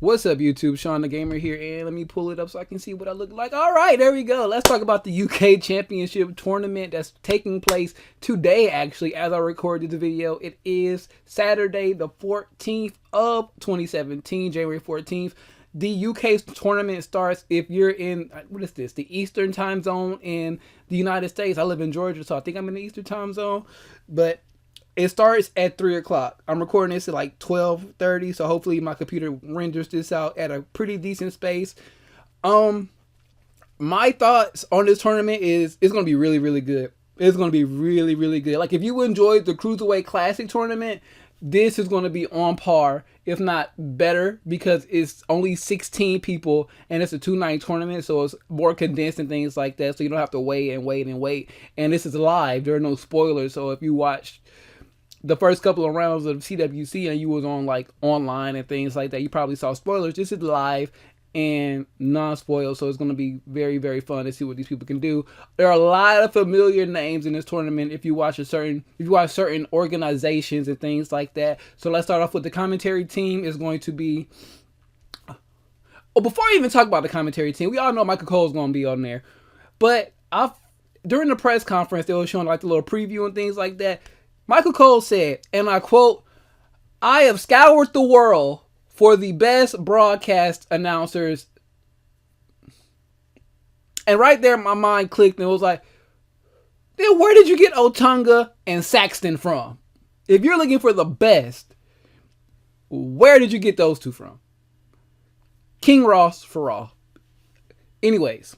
What's up, YouTube? Shawn DaGamer here, and let me pull it up so I can see what I look like. All right, there we go. Let's talk about the UK Championship Tournament that's taking place today, actually, as I recorded the video. It is Saturday, the 14th of 2017, January 14th. The UK tournament starts if you're in, what is this, the Eastern time zone in the United States. I live in Georgia, so I think I'm in the Eastern time zone, but it starts at 3 o'clock. I'm recording this at like 12:30, so hopefully my computer renders this out at a pretty decent space. My thoughts on this tournament is it's going to be really, really good. It's going to be really, really good. Like, if you enjoyed the Cruiserweight Classic tournament, this is going to be on par, if not better, because it's only 16 people and it's a 2-night tournament, so it's more condensed and things like that, so you don't have to wait and wait and wait. And this is live. There are no spoilers, so if you watched the first couple of rounds of CWC and you was on like online and things like that, you probably saw spoilers. This is live and non-spoiled, so it's going to be very, very fun to see what these people can do. There are a lot of familiar names in this tournament if you watch certain organizations and things like that. So let's start off with the commentary team. Is going to be, oh, before I even talk about the commentary team, we all know Michael Cole is going to be on there, but during the press conference they were showing like the little preview and things like that. Michael Cole said, and I quote, "I have scoured the world for the best broadcast announcers." And right there, my mind clicked and it was like, then where did you get Otunga and Saxton from? If you're looking for the best, where did you get those two from? King Ross for Raw. Anyways,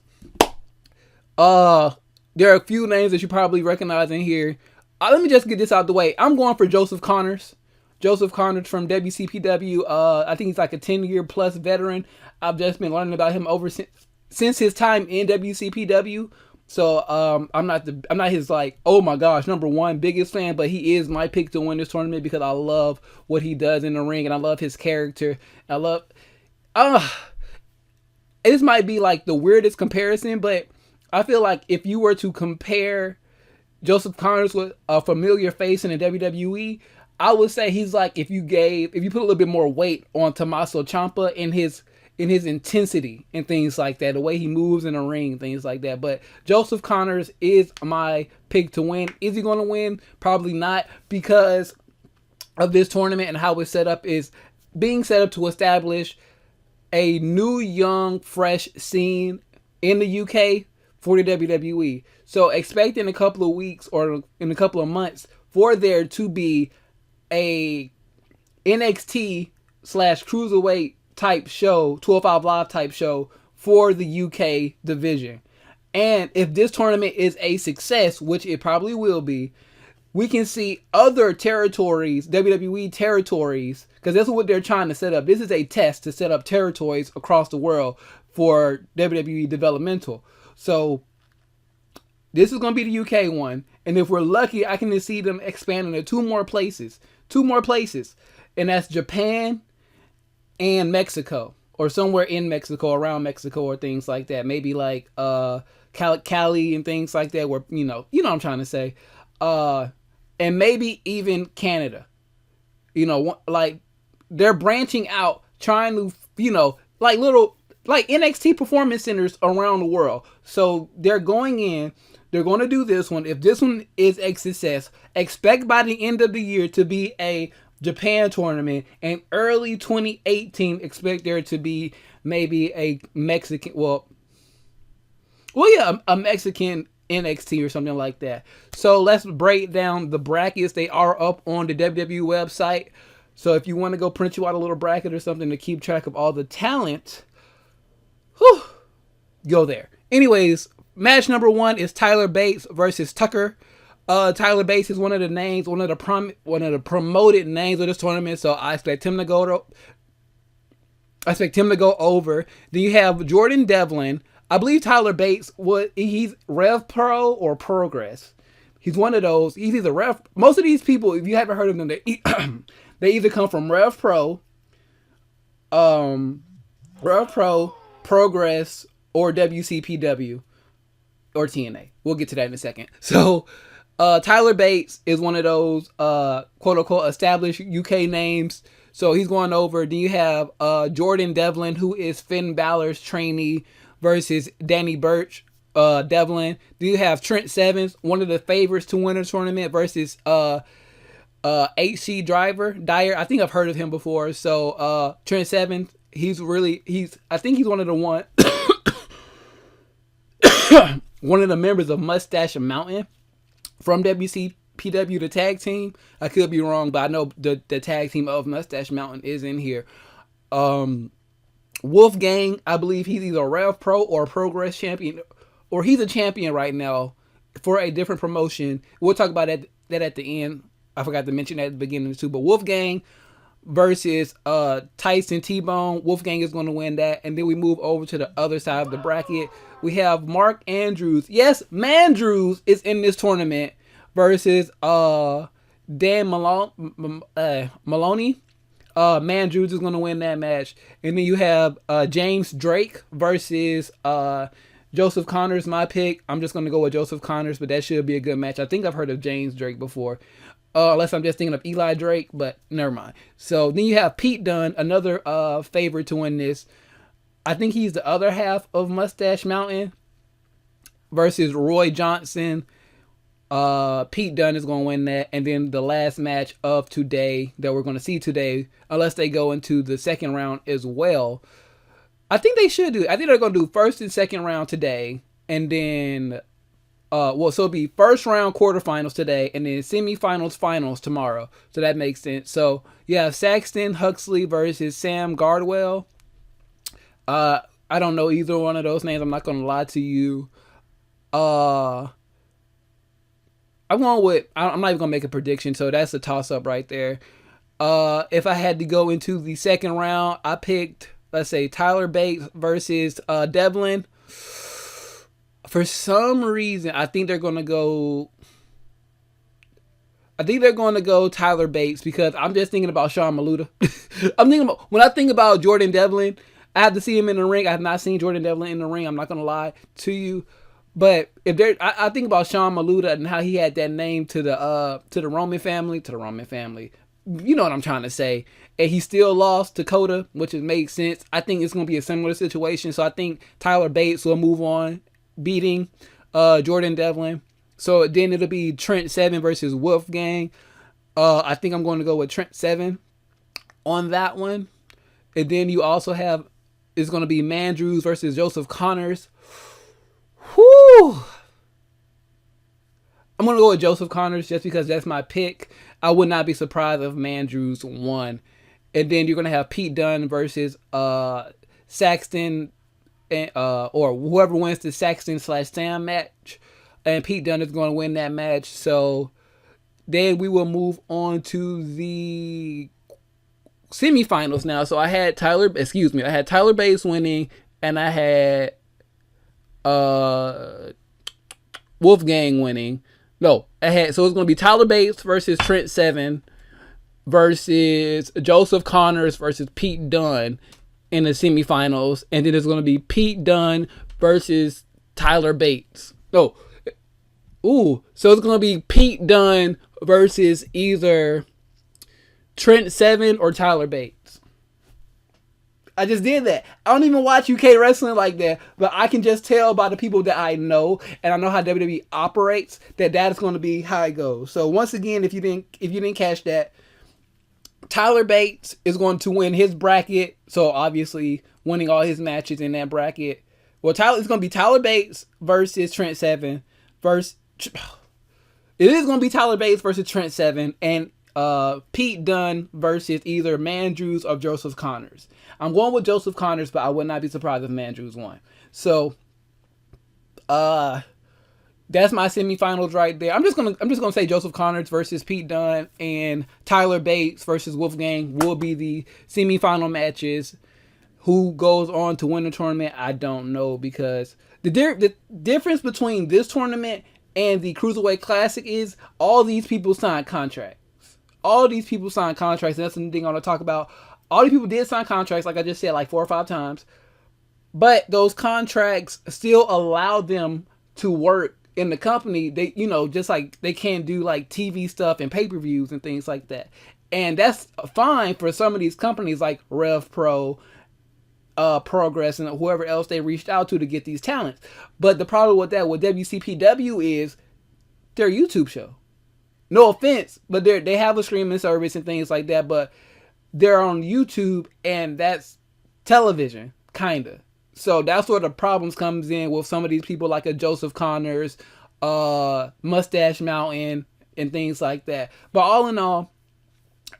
there are a few names that you probably recognize in here. Let me just get this out the way. I'm going for Joseph Connors. Joseph Connors from WCPW. I think he's like a 10-year plus veteran. I've just been learning about him since his time in WCPW. So I'm not his like, oh my gosh, #1 biggest fan, but he is my pick to win this tournament because I love what he does in the ring and I love his character. I love this might be like the weirdest comparison, but I feel like if you were to compare Joseph Connors with a familiar face in the WWE, I would say he's like if you put a little bit more weight on Tommaso Ciampa in his intensity and things like that, the way he moves in the ring, things like that. But Joseph Connors is my pick to win. Is he going to win? Probably not, because of this tournament and how it's set up is being set up to establish a new, young, fresh scene in the UK for the WWE. So expect in a couple of weeks or in a couple of months for there to be a NXT / Cruiserweight type show, 205 Live type show for the UK division. And if this tournament is a success, which it probably will be, we can see other territories, WWE territories, because that's what they're trying to set up. This is a test to set up territories across the world for WWE developmental. So this is going to be the UK one. And if we're lucky, I can see them expanding to two more places. And that's Japan and Mexico, or somewhere in Mexico, around Mexico, or things like that. Maybe like Cali and things like that, where you know what I'm trying to say. And maybe even Canada. Like they're branching out, trying to, like little like NXT performance centers around the world. So they're going to do this one. If this one is a success, expect by the end of the year to be a Japan tournament, and early 2018 expect there to be maybe a Mexican, a Mexican NXT or something like that. So let's break down the brackets. They are up on the WWE website. So if you want to go print you out a little bracket or something to keep track of all the talent, go there. Anyways, match #1 is Tyler Bates versus Tucker. Tyler Bates is one of the promoted names of this tournament, so I expect him to go over. Then you have Jordan Devlin. I believe Tyler Bates he's Rev Pro or Progress. He's one of those. He's either Rev. Most of these people, if you haven't heard of them, they either come from Rev Pro, Progress, or WCPW, or TNA. We'll get to that in a second. So Tyler Bates is one of those quote unquote established UK names So he's going over. Then you have Jordan Devlin, who is Finn Balor's trainee, versus Danny Burch. Devlin. Then you have Trent Sevens, one of the favorites to win a tournament, versus HC Dyer. I think I've heard of him before. So Trent Sevens, I think he's one of the one of the members of Mustache Mountain from WCPW, the tag team. I could be wrong, but I know the tag team of Mustache Mountain is in here. Wolfgang, I believe he's either a Rev Pro or a Progress champion, or he's a champion right now for a different promotion. We'll talk about that at the end. I forgot to mention that at the beginning too. But Wolfgang versus Tyson T-Bone. Wolfgang is going to win that. And then we move over to the other side of the bracket. We have Mark Andrews. Yes, Mandrews is in this tournament versus Dan Maloney. Mandrews is going to win that match. And then you have James Drake versus Joseph Connors, my pick. I'm just going to go with Joseph Connors, but that should be a good match. I think I've heard of James Drake before. Unless I'm just thinking of Eli Drake, but never mind. So then you have Pete Dunne, another favorite to win this. I think he's the other half of Mustache Mountain versus Roy Johnson. Pete Dunne is going to win that. And then the last match of today that we're going to see today, unless they go into the second round as well. I think they should do. I think they're going to do first and second round today. And then, so it'll be first round quarterfinals today. And then semifinals, finals tomorrow. So that makes sense. So you have Saxton Huxley versus Sam Gardwell. I don't know either one of those names. I'm not going to lie to you. I'm not even going to make a prediction. So that's a toss up right there. If I had to go into the second round, I picked, let's say, Tyler Bates versus Devlin. For some reason, I think they're going to go Tyler Bates, because I'm just thinking about Sean Maluta. When I think about Jordan Devlin, I have to see him in the ring. I have not seen Jordan Devlin in the ring. I'm not going to lie to you. But I think about Sean Maluta and how he had that name to the Roman family. You know what I'm trying to say. And he still lost to Coda, which makes sense. I think it's going to be a similar situation. So I think Tyler Bates will move on, beating Jordan Devlin. So then it'll be Trent Seven versus Wolfgang. I think I'm going to go with Trent Seven on that one. And then you also have, it's going to be Mandrews versus Joseph Connors. Whew. I'm going to go with Joseph Connors just because that's my pick. I would not be surprised if Mandrews won. And then you're going to have Pete Dunne versus Saxton, or whoever wins the Saxton/Sam match. And Pete Dunne is going to win that match. So then we will move on to the semifinals now. So I had Tyler Bates winning, and I had Wolfgang winning. So it's going to be Tyler Bates versus Trent Seven versus Joseph Connors versus Pete Dunne in the semifinals, and then it's going to be Pete Dunne versus Tyler Bates. So it's going to be Pete Dunne versus either Trent Seven or Tyler Bates. I just did that. I don't even watch UK wrestling like that, but I can just tell by the people that I know, and I know how WWE operates, that is going to be how it goes. So once again, if you didn't catch that, Tyler Bates is going to win his bracket. So obviously winning all his matches in that bracket. Well, it's going to be Tyler Bates versus Trent Seven. It is going to be Tyler Bates versus Trent Seven, and Pete Dunne versus either Mandrews or Joseph Connors. I'm going with Joseph Connors, but I would not be surprised if Mandrews won. So, that's my semifinals right there. I'm just gonna say Joseph Connors versus Pete Dunne, and Tyler Bates versus Wolfgang will be the semifinal matches. Who goes on to win the tournament, I don't know, because the difference between this tournament and the Cruiserweight Classic is all these people signed contracts. And that's the thing I want to talk about. All these people did sign contracts, like I just said, like 4 or 5 times. But those contracts still allow them to work in the company. They, just like they can't do like TV stuff and pay-per-views and things like that. And that's fine for some of these companies like Rev Pro, Progress, and whoever else they reached out to get these talents. But the problem with that, with WCPW, is their YouTube show. No offense, but they have a streaming service and things like that, but they're on YouTube, and that's television, kinda. So that's where the problems comes in with some of these people like a Joseph Connors, Mustache Mountain, and things like that. But all in all,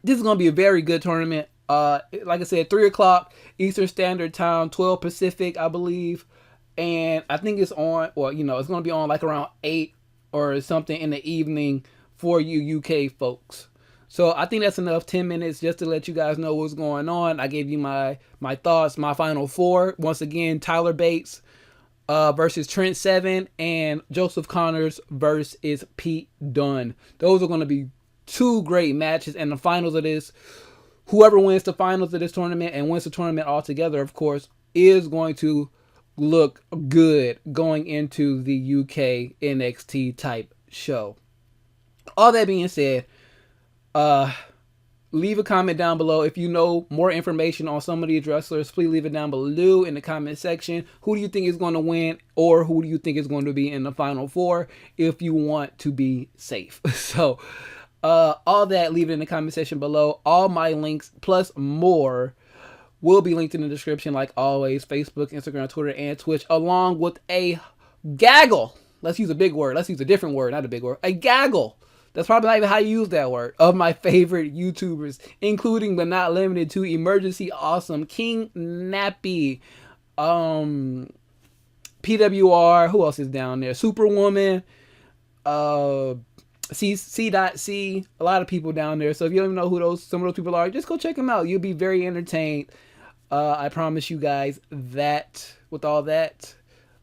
this is going to be a very good tournament. Like I said, 3 o'clock Eastern Standard Time, 12 Pacific, I believe. And I think it's on, or, you know, it's going to be on like around 8 or something in the evening for you UK folks. So I think that's enough 10 minutes just to let you guys know what's going on. I gave you my thoughts, my final 4. Once again, Tyler Bates versus Trent Seven, and Joseph Connors versus Pete Dunne. Those are going to be 2 great matches. And the finals of this, whoever wins the finals of this tournament and wins the tournament altogether, of course, is going to look good going into the UK NXT type show. All that being said, leave a comment down below. If you know more information on some of these wrestlers, please leave it down below in the comment section. Who do you think is going to win, or who do you think is going to be in the final 4 if you want to be safe? So all that, leave it in the comment section below. All my links plus more will be linked in the description, like always. Facebook, Instagram, Twitter, and Twitch, along with a gaggle. Let's use a big word. Let's use a different word, not a big word. A gaggle. That's probably not even how you use that word. Of my favorite YouTubers, including but not limited to Emergency Awesome, King Nappy, PWR, who else is down there? SuperWoman, C.C, a lot of people down there. So if you don't even know who some of those people are, just go check them out. You'll be very entertained. I promise you guys that. With all that,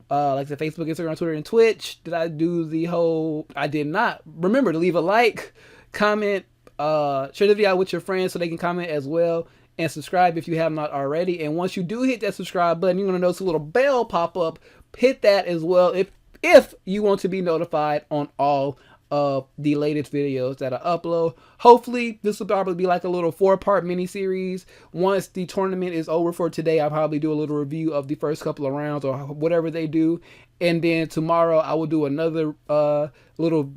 like the Facebook, Instagram, Twitter, and Twitch, did I do the whole? I did not. Remember to leave a like, comment, share the video out with your friends so they can comment as well, and subscribe if you have not already. And once you do hit that subscribe button, you're gonna notice a little bell pop up. Hit that as well if you want to be notified on all of the latest videos that I upload. Hopefully this will probably be like a little 4-part mini series. Once the tournament is over for today, I'll probably do a little review of the first couple of rounds or whatever they do, and then tomorrow I will do another little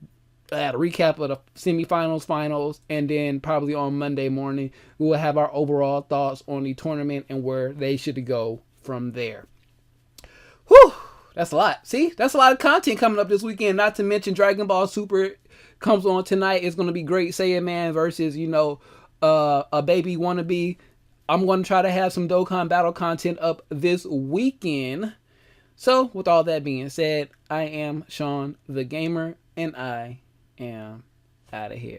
recap of the semifinals, finals, and then probably on Monday morning we will have our overall thoughts on the tournament and where they should go from there. Whew! That's a lot. See? That's a lot of content coming up this weekend. Not to mention Dragon Ball Super comes on tonight. It's going to be great. Saiyaman versus, you know, a baby wannabe. I'm going to try to have some Dokkan Battle content up this weekend. So, with all that being said, I am Shawn DaGamer, and I am out of here.